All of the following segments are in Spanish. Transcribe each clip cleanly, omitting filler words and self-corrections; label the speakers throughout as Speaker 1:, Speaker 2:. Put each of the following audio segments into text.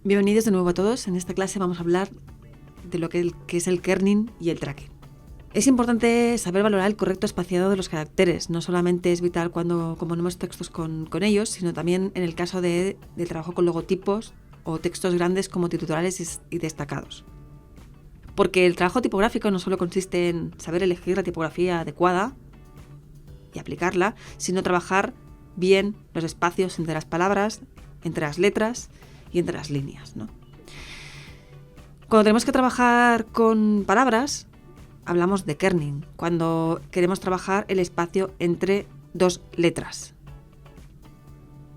Speaker 1: Bienvenidos de nuevo a todos. En esta clase vamos a hablar de lo que es el kerning y el tracking. Es importante saber valorar el correcto espaciado de los caracteres. No solamente es vital cuando componemos textos con ellos, sino también en el caso del trabajo con logotipos o textos grandes como titulares y destacados. Porque el trabajo tipográfico no solo consiste en saber elegir la tipografía adecuada y aplicarla, sino trabajar bien los espacios entre las palabras, entre las letras y entre las líneas, ¿no? Cuando tenemos que trabajar con palabras, hablamos de kerning, cuando queremos trabajar el espacio entre dos letras.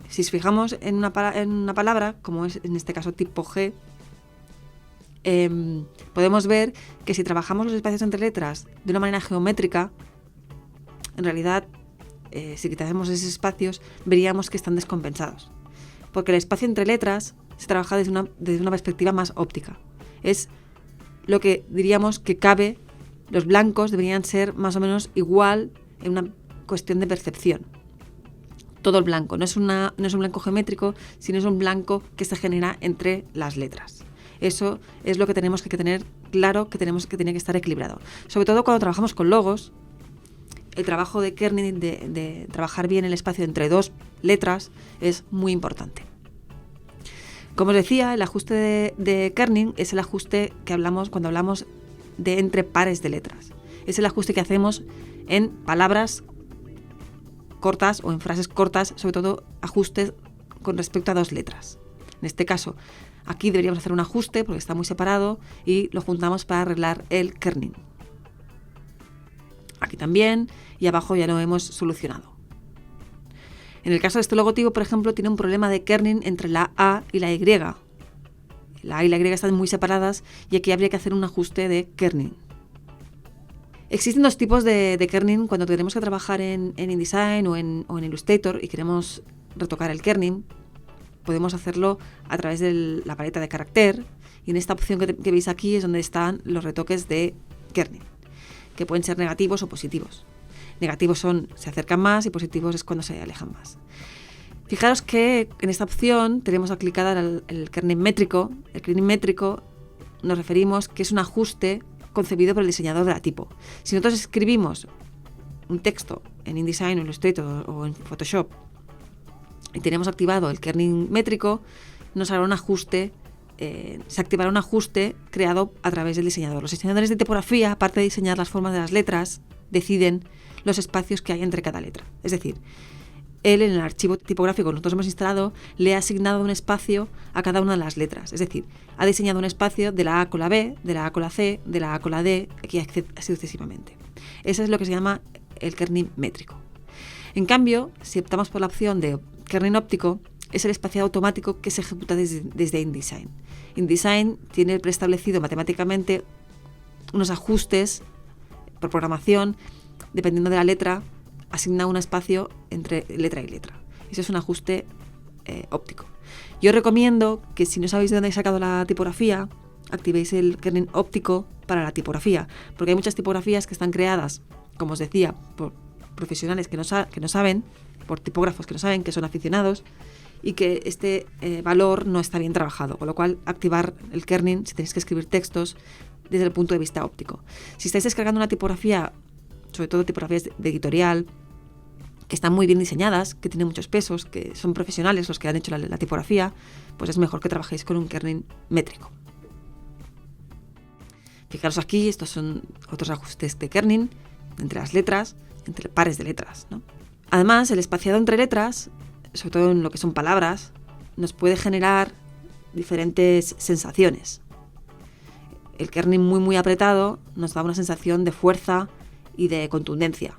Speaker 1: Si nos fijamos en una palabra, como es en este caso tipo G, podemos ver que si trabajamos los espacios entre letras de una manera geométrica, en realidad, si quitásemos esos espacios, veríamos que están descompensados. Porque el espacio entre letras se trabaja desde una perspectiva más óptica. Es lo que diríamos que cabe, los blancos deberían ser más o menos igual en una cuestión de percepción. Todo el blanco, no es un blanco geométrico, sino es un blanco que se genera entre las letras. Eso es lo que tenemos que tener claro, que tiene que estar equilibrado. Sobre todo cuando trabajamos con logos, el trabajo de kerning, de trabajar bien el espacio entre dos letras, es muy importante. Como os decía, el ajuste de kerning es el ajuste que hablamos cuando hablamos de entre pares de letras. Es el ajuste que hacemos en palabras cortas o en frases cortas, sobre todo ajustes con respecto a dos letras. En este caso, aquí deberíamos hacer un ajuste porque está muy separado y lo juntamos para arreglar el kerning. Aquí también, y abajo ya lo hemos solucionado. En el caso de este logotipo, por ejemplo, tiene un problema de kerning entre la A y la Y. La A y la Y están muy separadas y aquí habría que hacer un ajuste de kerning. Existen dos tipos de kerning cuando tenemos que trabajar en InDesign o en Illustrator y queremos retocar el kerning. Podemos hacerlo a través de la paleta de carácter y en esta opción que veis aquí es donde están los retoques de kerning, que pueden ser negativos o positivos. Negativos se acercan más y positivos es cuando se alejan más. Fijaros que en esta opción tenemos aplicada el kerning métrico. El kerning métrico nos referimos que es un ajuste concebido por el diseñador de la tipo. Si nosotros escribimos un texto en InDesign o Illustrator o en Photoshop y tenemos activado el kerning métrico, nos hará un ajuste. Se activará un ajuste creado a través del diseñador. Los diseñadores de tipografía, aparte de diseñar las formas de las letras, deciden los espacios que hay entre cada letra. Es decir, él en el archivo tipográfico que nosotros hemos instalado le ha asignado un espacio a cada una de las letras. Es decir, ha diseñado un espacio de la A con la B, de la A con la C, de la A con la D, y así sucesivamente. Eso es lo que se llama el kerning métrico. En cambio, si optamos por la opción de kerning óptico, es el espaciado automático que se ejecuta desde InDesign. InDesign tiene preestablecido matemáticamente unos ajustes por programación, dependiendo de la letra, asigna un espacio entre letra y letra. Eso es un ajuste óptico. Yo recomiendo que si no sabéis de dónde he sacado la tipografía, activéis el kerning óptico para la tipografía, porque hay muchas tipografías que están creadas, como os decía, por profesionales que no saben, por tipógrafos que no saben, que son aficionados, y que este valor no está bien trabajado, con lo cual activar el kerning si tenéis que escribir textos desde el punto de vista óptico. Si estáis descargando una tipografía, sobre todo tipografías de editorial, que están muy bien diseñadas, que tienen muchos pesos, que son profesionales los que han hecho la tipografía, pues es mejor que trabajéis con un kerning métrico. Fijaros aquí, estos son otros ajustes de kerning entre las letras, entre pares de letras, ¿no? Además, el espaciado entre letras, sobre todo en lo que son palabras, nos puede generar diferentes sensaciones. El kerning muy apretado nos da una sensación de fuerza y de contundencia,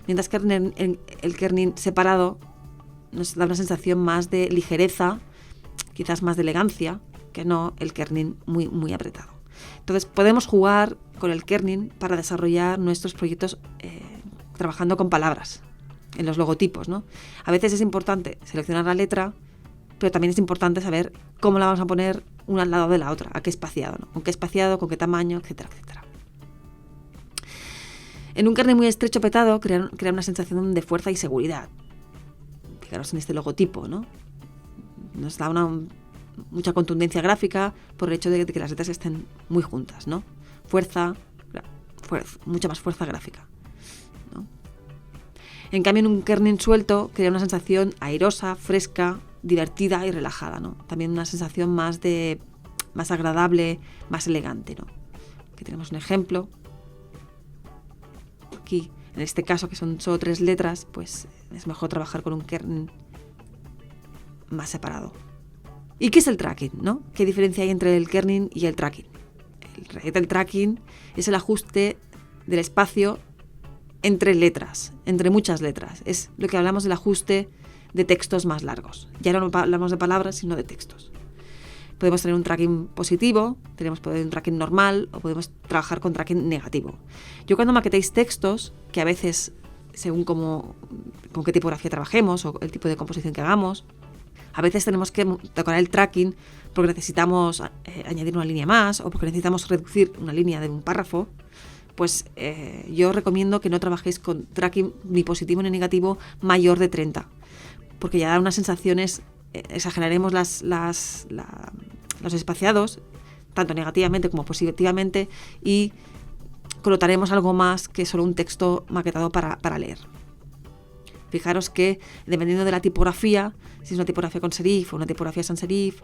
Speaker 1: mientras que el kerning separado nos da una sensación más de ligereza, quizás más de elegancia, que no el kerning muy apretado. Entonces podemos jugar con el kerning para desarrollar nuestros proyectos trabajando con palabras en los logotipos, ¿no? A veces es importante seleccionar la letra, pero también es importante saber cómo la vamos a poner una al lado de la otra, a qué espaciado, ¿no? Con qué espaciado, con qué tamaño, etcétera, etcétera. En un kerning muy estrecho petado crea una sensación de fuerza y seguridad. Fijaros en este logotipo, ¿no? Nos da mucha contundencia gráfica por el hecho de que las letras estén muy juntas, ¿no? Mucha más fuerza gráfica, ¿no? En cambio, en un kerning suelto crea una sensación airosa, fresca, divertida y relajada, ¿no? También una sensación más agradable, más elegante, ¿no? Aquí tenemos un ejemplo. Aquí, en este caso, que son solo 3 letras, pues es mejor trabajar con un kerning más separado. ¿Y qué es el tracking, no? ¿Qué diferencia hay entre el kerning y el tracking? El tracking es el ajuste del espacio entre letras, entre muchas letras. Es lo que hablamos del ajuste de textos más largos. Ya no hablamos de palabras, sino de textos. Podemos tener un tracking positivo, podemos tener un tracking normal o podemos trabajar con tracking negativo. Yo cuando maquetéis textos, que a veces, según con qué tipografía trabajemos o el tipo de composición que hagamos, a veces tenemos que tocar el tracking porque necesitamos añadir una línea más o porque necesitamos reducir una línea de un párrafo. Pues yo recomiendo que no trabajéis con tracking ni positivo ni negativo mayor de 30, porque ya da unas sensaciones, exageraremos los espaciados, tanto negativamente como positivamente, y connotaremos algo más que solo un texto maquetado para leer. Fijaros que dependiendo de la tipografía, si es una tipografía con serif o una tipografía sans serif,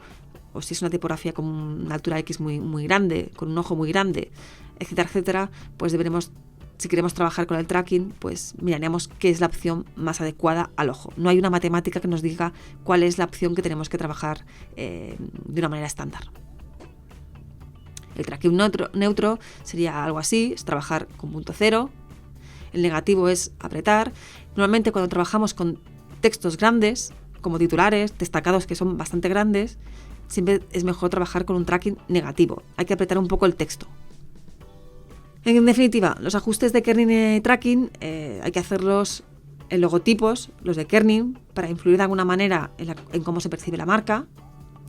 Speaker 1: o si es una tipografía con una altura X muy grande, con un ojo muy grande, etcétera, etcétera, pues deberemos, si queremos trabajar con el tracking, pues miraremos qué es la opción más adecuada al ojo. No hay una matemática que nos diga cuál es la opción que tenemos que trabajar de una manera estándar. El tracking neutro sería algo así, es trabajar con punto cero. El negativo es apretar. Normalmente cuando trabajamos con textos grandes, como titulares, destacados que son bastante grandes, siempre es mejor trabajar con un tracking negativo. Hay que apretar un poco el texto. En definitiva, los ajustes de kerning y tracking hay que hacerlos en logotipos, los de kerning, para influir de alguna manera en cómo se percibe la marca.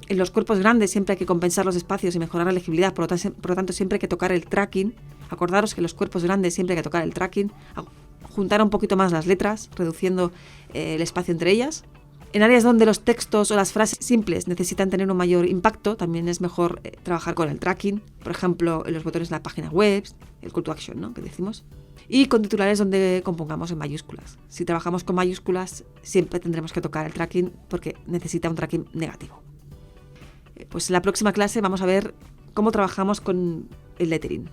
Speaker 1: En los cuerpos grandes siempre hay que compensar los espacios y mejorar la legibilidad, por lo tanto siempre hay que tocar el tracking. Acordaros que en los cuerpos grandes siempre hay que tocar el tracking, juntar un poquito más las letras, reduciendo el espacio entre ellas. En áreas donde los textos o las frases simples necesitan tener un mayor impacto, también es mejor trabajar con el tracking, por ejemplo, en los botones de la página web, el call to action, ¿no?, que decimos, y con titulares donde compongamos en mayúsculas. Si trabajamos con mayúsculas, siempre tendremos que tocar el tracking porque necesita un tracking negativo. Pues en la próxima clase vamos a ver cómo trabajamos con el lettering.